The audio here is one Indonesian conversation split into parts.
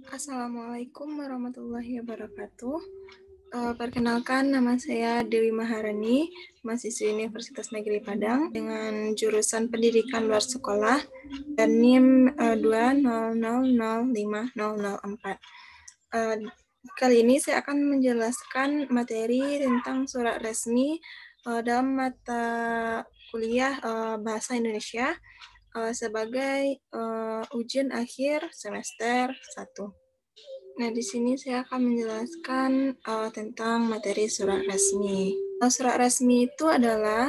Assalamualaikum warahmatullahi wabarakatuh. Perkenalkan, nama saya Dewi Maharani, mahasiswi Universitas Negeri Padang dengan jurusan Pendidikan Luar Sekolah dan NIM 200050004. Kali ini saya akan menjelaskan materi tentang surat resmi dalam mata kuliah Bahasa Indonesia sebagai ujian akhir semester 1. Nah, di sini saya akan menjelaskan tentang materi surat resmi. Surat resmi itu adalah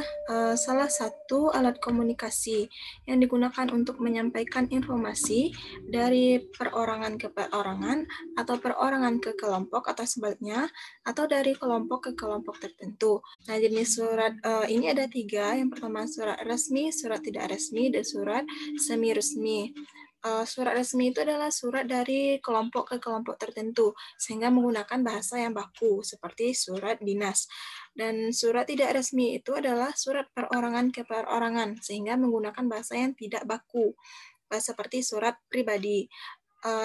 salah satu alat komunikasi yang digunakan untuk menyampaikan informasi dari perorangan ke perorangan, atau perorangan ke kelompok atau sebaliknya, atau dari kelompok ke kelompok tertentu. Nah, jenis surat ini ada 3. Yang pertama surat resmi, surat tidak resmi, dan surat semi resmi. Surat resmi itu adalah surat dari kelompok ke kelompok tertentu, sehingga menggunakan bahasa yang baku, seperti surat dinas. Dan surat tidak resmi itu adalah surat perorangan ke perorangan, sehingga menggunakan bahasa yang tidak baku, seperti surat pribadi.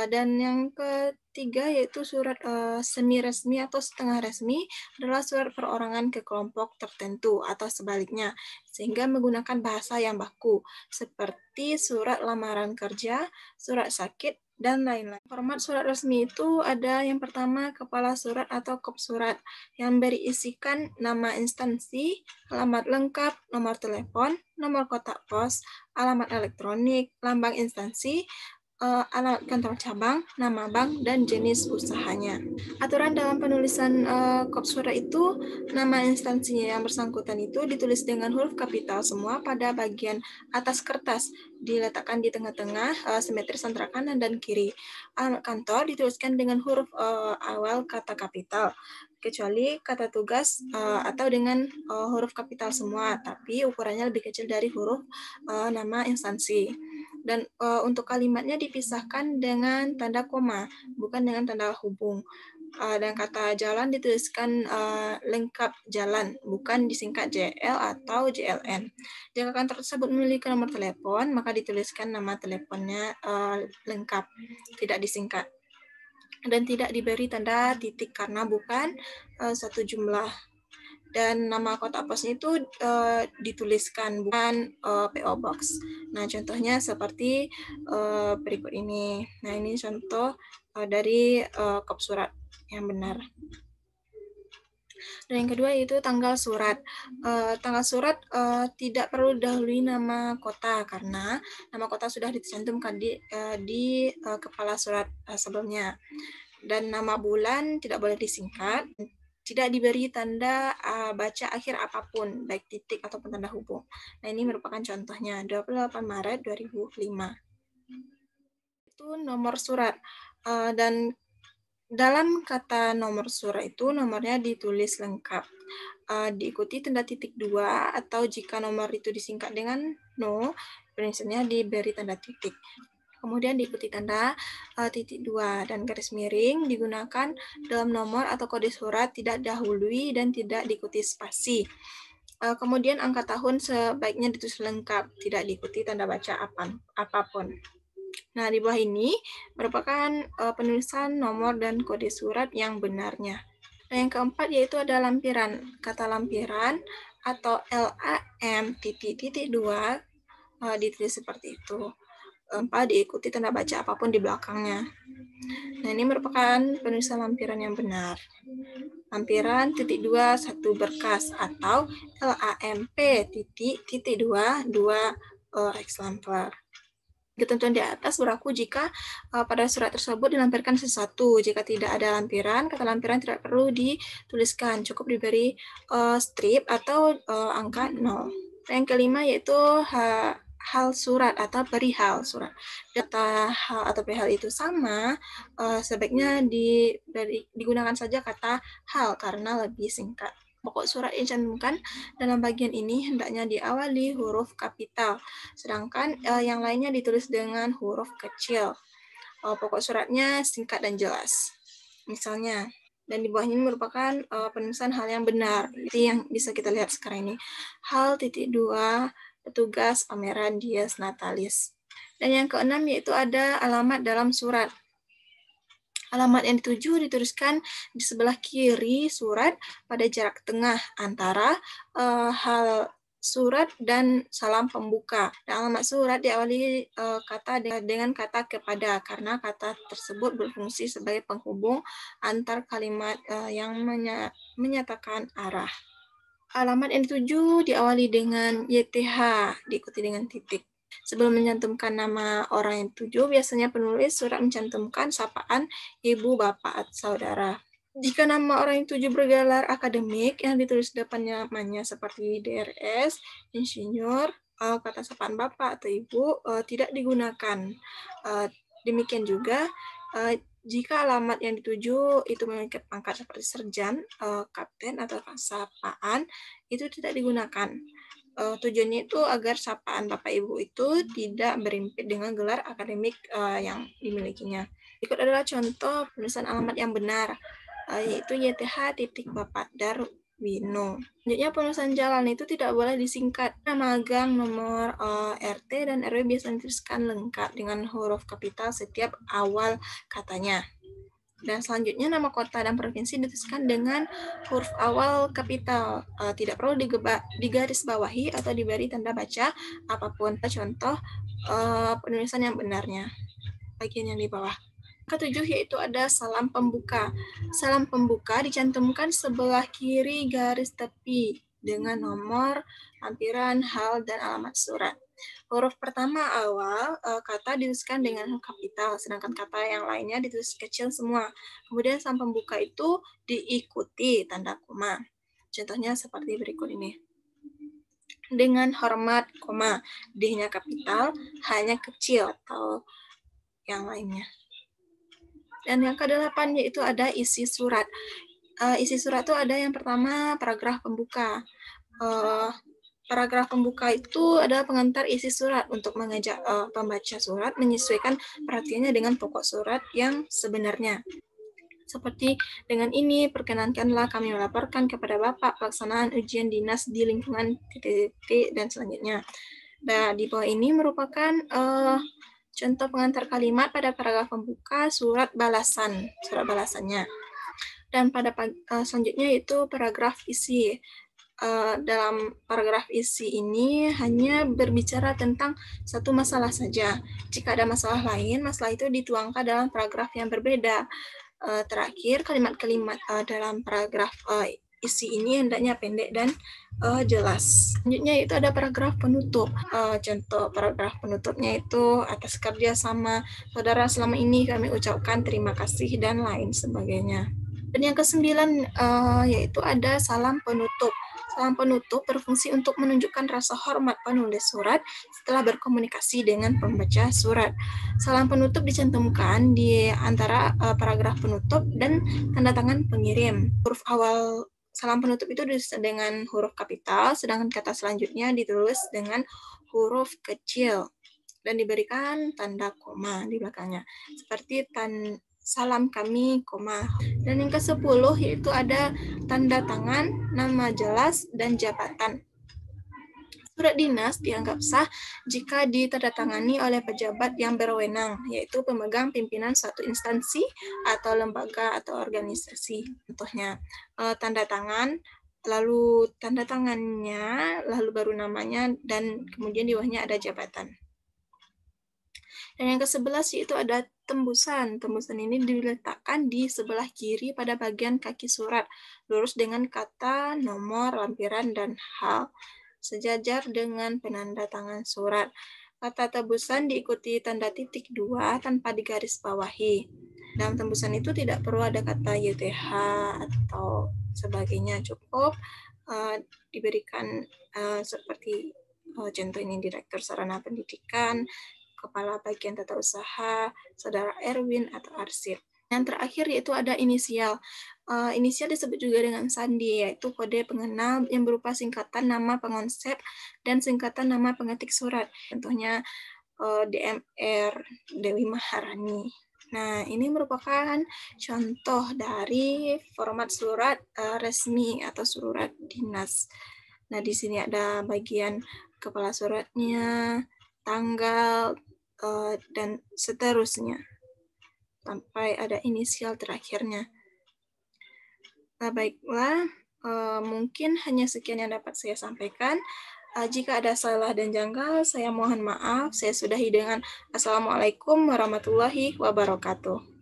Dan yang ketiga yaitu surat semi resmi atau setengah resmi adalah surat perorangan ke kelompok tertentu atau sebaliknya, sehingga menggunakan bahasa yang baku seperti surat lamaran kerja, surat sakit, dan lain-lain. Format surat resmi itu ada yang pertama kepala surat atau kop surat yang berisikan nama instansi, alamat lengkap, nomor telepon, nomor kotak pos, alamat elektronik, lambang instansi, alamat kantor cabang, nama bank, dan jenis usahanya. Aturan dalam penulisan kop surat itu, nama instansinya yang bersangkutan itu ditulis dengan huruf kapital semua pada bagian atas kertas, diletakkan di tengah-tengah simetris antara kanan dan kiri. Alamat kantor dituliskan dengan huruf awal kata kapital, kecuali kata tugas atau dengan huruf kapital semua, tapi ukurannya lebih kecil dari huruf nama instansi. Dan untuk kalimatnya dipisahkan dengan tanda koma, bukan dengan tanda hubung. Dan kata jalan dituliskan lengkap jalan, bukan disingkat JL atau JLN. Jika kantor tersebut memiliki nomor telepon, maka dituliskan nama teleponnya lengkap, tidak disingkat. Dan tidak diberi tanda titik karena bukan satu jumlah. Dan nama kotak posnya itu dituliskan, bukan PO Box. Nah, contohnya seperti berikut ini. Nah, ini contoh dari kop surat yang benar. Dan yang kedua yaitu tanggal surat. Tanggal surat tidak perlu didahului nama kota, karena nama kota sudah dicantumkan di kepala surat sebelumnya. Dan nama bulan tidak boleh disingkat, tidak diberi tanda baca akhir apapun, baik titik ataupun tanda hubung. Nah, ini merupakan contohnya, 28 Maret 2005. Itu nomor surat. Dan dalam kata nomor surat itu, nomornya ditulis lengkap. Diikuti tanda titik 2, atau jika nomor itu disingkat dengan no, prinsipnya diberi tanda titik. Kemudian diikuti tanda titik 2, dan garis miring digunakan dalam nomor atau kode surat, tidak dahului dan tidak diikuti spasi. Kemudian angka tahun sebaiknya ditulis lengkap, tidak diikuti tanda baca apapun. Nah, di bawah ini merupakan penulisan nomor dan kode surat yang benarnya. Nah, yang keempat yaitu ada lampiran. Kata lampiran atau LAM titik 2 ditulis seperti itu. Tanpa diikuti tanda baca apapun di belakangnya. Nah, ini merupakan penulisan lampiran yang benar. Lampiran titik 2 satu berkas atau LAMP titik 2 eksemplar. Ketentuan di atas berlaku jika pada surat tersebut dilampirkan sesuatu. Jika tidak ada lampiran, kata lampiran tidak perlu dituliskan, cukup diberi strip atau angka 0. Yang kelima yaitu hal surat atau perihal surat. Data hal atau perihal itu sama, sebaiknya digunakan saja kata hal karena lebih singkat. Pokok surat yang dicantumkan dalam bagian ini hendaknya diawali huruf kapital, sedangkan yang lainnya ditulis dengan huruf kecil. Pokok suratnya singkat dan jelas. Misalnya, dan di bawahnya ini merupakan penulisan hal yang benar. Itu yang bisa kita lihat sekarang ini. Hal titik 2, petugas pameran Dies Natalis. Dan yang keenam yaitu ada alamat dalam surat. Alamat yang dituju dituliskan di sebelah kiri surat pada jarak tengah antara hal surat dan salam pembuka. Dan alamat surat diawali kata dengan kata kepada, karena kata tersebut berfungsi sebagai penghubung antar kalimat yang menyatakan arah. Alamat yang dituju diawali dengan YTH, diikuti dengan titik. Sebelum mencantumkan nama orang yang dituju, biasanya penulis surat mencantumkan sapaan ibu, bapak, atau saudara. Jika nama orang yang dituju bergelar akademik yang ditulis depannya namanya seperti DRS, insinyur, kata sapaan bapak atau ibu tidak digunakan. Demikian juga jika alamat yang dituju itu memiliki pangkat seperti serjan, kapten, atau sapaan, itu tidak digunakan. Tujuannya itu agar sapaan Bapak Ibu itu tidak berimpit dengan gelar akademik yang dimilikinya. Berikut adalah contoh penulisan alamat yang benar, yaitu YTH titik Bapak Darwino. Selanjutnya penulisan jalan itu tidak boleh disingkat. Nama gang, nomor RT, dan RW biasanya dituliskan lengkap dengan huruf kapital setiap awal katanya. Dan selanjutnya nama kota dan provinsi dituliskan dengan huruf awal kapital. Tidak perlu digaris bawahi atau diberi tanda baca apapun. Contoh penulisan yang benarnya. Bagian yang di bawah. Ketujuh yaitu ada salam pembuka. Salam pembuka dicantumkan sebelah kiri garis tepi dengan nomor, lampiran, hal, dan alamat surat. Huruf pertama awal kata dituliskan dengan kapital, sedangkan kata yang lainnya ditulis kecil semua. Kemudian salam pembuka itu diikuti tanda koma. Contohnya seperti berikut ini. Dengan hormat, koma, D-nya kapital, H-nya kecil atau yang lainnya. Dan yang ke-8 yaitu ada isi surat. Isi surat itu ada yang pertama paragraf pembuka. Paragraf pembuka itu adalah pengantar isi surat untuk mengajak pembaca surat menyesuaikan perhatiannya dengan pokok surat yang sebenarnya. Seperti dengan ini, perkenankanlah kami melaporkan kepada Bapak pelaksanaan ujian dinas di lingkungan titik-titik dan selanjutnya. Nah, di bawah ini merupakan contoh pengantar kalimat pada paragraf pembuka surat balasannya. Dan pada selanjutnya itu paragraf isi. Dalam paragraf isi ini hanya berbicara tentang satu masalah saja. Jika ada masalah lain, masalah itu dituangkan dalam paragraf yang berbeda. Terakhir, kalimat-kalimat dalam paragraf isi ini hendaknya pendek dan jelas. Selanjutnya itu ada paragraf penutup. Contoh paragraf penutupnya itu atas kerjasama saudara selama ini kami ucapkan terima kasih dan lain sebagainya. Dan yang ke-9 yaitu ada salam penutup. Salam penutup berfungsi untuk menunjukkan rasa hormat penulis surat setelah berkomunikasi dengan pembaca surat. Salam penutup dicantumkan di antara paragraf penutup dan tanda tangan pengirim. Huruf awal salam penutup itu ditulis dengan huruf kapital, sedangkan kata selanjutnya ditulis dengan huruf kecil dan diberikan tanda koma di belakangnya. Seperti salam kami, koma. Dan yang ke-10 yaitu ada tanda tangan, nama jelas, dan jabatan. Surat dinas dianggap sah jika ditandatangani oleh pejabat yang berwenang, yaitu pemegang pimpinan suatu instansi atau lembaga atau organisasi. Contohnya, tanda tangan, lalu tanda tangannya, lalu baru namanya, dan kemudian di bawahnya ada jabatan. Dan yang ke-11 yaitu ada tembusan. Tembusan ini diletakkan di sebelah kiri pada bagian kaki surat, lurus dengan kata, nomor, lampiran, dan hal, sejajar dengan penanda tangan surat. Kata tembusan diikuti tanda titik 2 tanpa digaris bawahi. Dalam tembusan itu tidak perlu ada kata YTH atau sebagainya, cukup diberikan seperti contoh ini Direktur Sarana Pendidikan, Kepala Bagian Tata Usaha, Saudara Erwin, atau arsip. Yang terakhir yaitu ada inisial. Inisial disebut juga dengan sandi, yaitu kode pengenal yang berupa singkatan nama pengonsep dan singkatan nama pengetik surat. Contohnya DMR, Dewi Maharani. Nah, ini merupakan contoh dari format surat resmi atau surat dinas. Nah, di sini ada bagian kepala suratnya, tanggal, dan seterusnya. sampai ada inisial terakhirnya. Nah, baiklah, mungkin hanya sekian yang dapat saya sampaikan. Jika ada salah dan janggal, saya mohon maaf. Saya sudahi dengan Assalamualaikum warahmatullahi wabarakatuh.